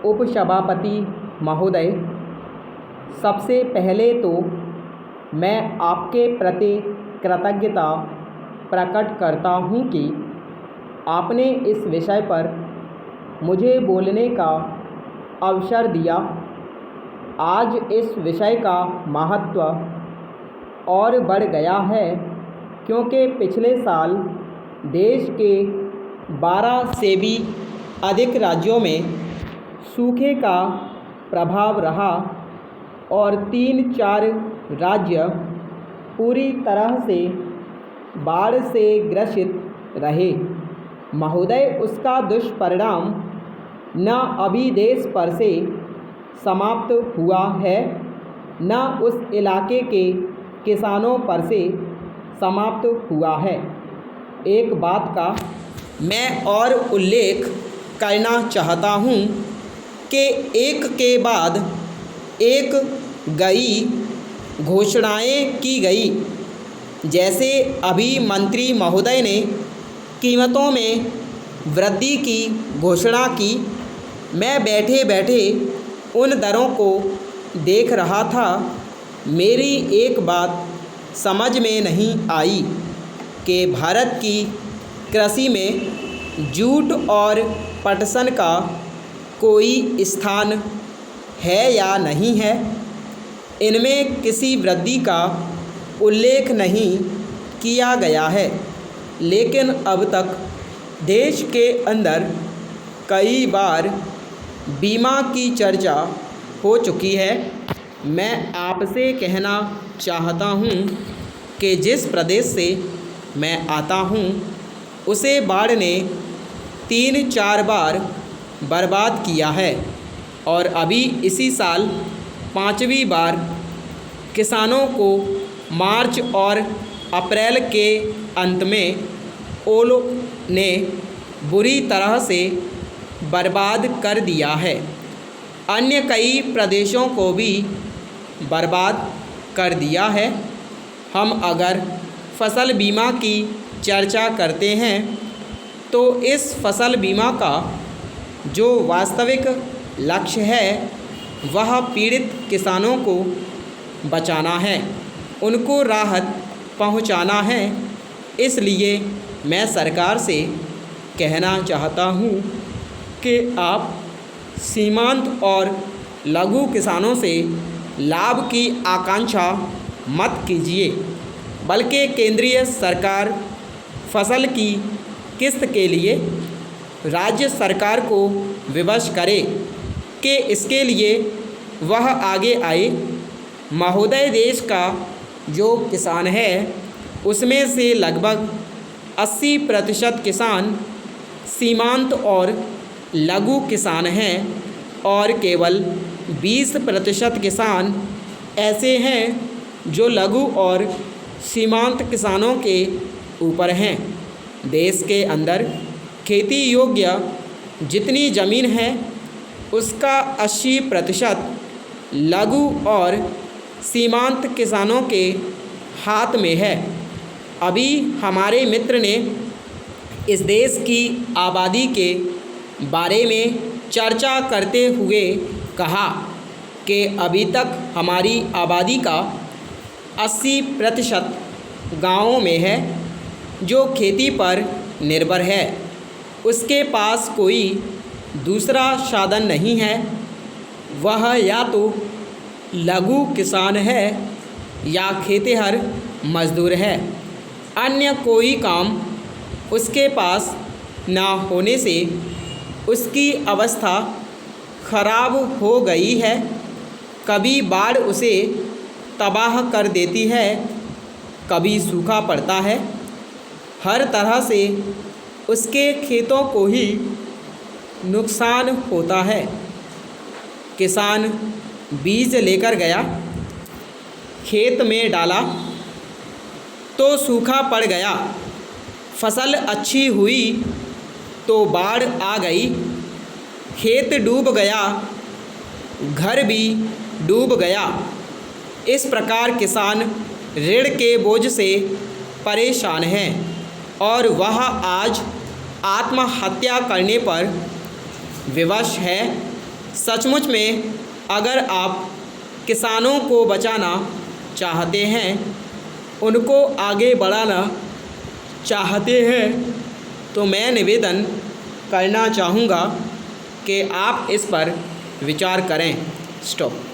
उपसभापति महोदय, सबसे पहले तो मैं आपके प्रति कृतज्ञता प्रकट करता हूँ कि आपने इस विषय पर मुझे बोलने का अवसर दिया। आज इस विषय का महत्व और बढ़ गया है क्योंकि पिछले साल देश के 12 से भी अधिक राज्यों में सूखे का प्रभाव रहा और 3-4 राज्य पूरी तरह से बाढ़ से ग्रसित रहे। महोदय, उसका दुष्परिणाम न अभी देश पर से समाप्त हुआ है, न उस इलाके के किसानों पर से समाप्त हुआ है। एक बात का मैं और उल्लेख करना चाहता हूँ कि एक के बाद एक कई घोषणाएं की गई। जैसे अभी मंत्री महोदय ने कीमतों में वृद्धि की घोषणा की। मैं बैठे बैठे उन दरों को देख रहा था। मेरी एक बात समझ में नहीं आई कि भारत की कृषि में जूट और पटसन का कोई स्थान है या नहीं है। इनमें किसी वृद्धि का उल्लेख नहीं किया गया है, लेकिन अब तक देश के अंदर कई बार बीमा की चर्चा हो चुकी है। मैं आपसे कहना चाहता हूँ कि जिस प्रदेश से मैं आता हूँ उसे बाढ़ ने 3-4 बार बर्बाद किया है और अभी इसी साल 5वीं बार किसानों को मार्च और अप्रैल के अंत में ओलों ने बुरी तरह से बर्बाद कर दिया है। अन्य कई प्रदेशों को भी बर्बाद कर दिया है। हम अगर फसल बीमा की चर्चा करते हैं तो इस फसल बीमा का जो वास्तविक लक्ष्य है वह पीड़ित किसानों को बचाना है, उनको राहत पहुंचाना है। इसलिए मैं सरकार से कहना चाहता हूं कि आप सीमांत और लघु किसानों से लाभ की आकांक्षा मत कीजिए, बल्कि केंद्रीय सरकार फसल की किस्त के लिए राज्य सरकार को विवश करे कि इसके लिए वह आगे आए। महोदय, देश का जो किसान है उसमें से लगभग 80% किसान सीमांत और लघु किसान हैं और केवल 20% किसान ऐसे हैं जो लघु और सीमांत किसानों के ऊपर हैं। देश के अंदर खेती योग्य जितनी ज़मीन है उसका 80% लघु और सीमांत किसानों के हाथ में है। अभी हमारे मित्र ने इस देश की आबादी के बारे में चर्चा करते हुए कहा कि अभी तक हमारी आबादी का 80% गाँवों में है जो खेती पर निर्भर है। उसके पास कोई दूसरा साधन नहीं है। वह या तो लघु किसान है या खेतिहर मजदूर है। अन्य कोई काम उसके पास ना होने से उसकी अवस्था खराब हो गई है। कभी बाढ़ उसे तबाह कर देती है, कभी सूखा पड़ता है। हर तरह से उसके खेतों को ही नुकसान होता है। किसान बीज लेकर गया, खेत में डाला तो सूखा पड़ गया। फसल अच्छी हुई तो बाढ़ आ गई, खेत डूब गया, घर भी डूब गया। इस प्रकार किसान ऋण के बोझ से परेशान है और वह आज आत्महत्या करने पर विवश है। सचमुच में अगर आप किसानों को बचाना चाहते हैं, उनको आगे बढ़ाना चाहते हैं, तो मैं निवेदन करना चाहूँगा कि आप इस पर विचार करें। स्टॉप।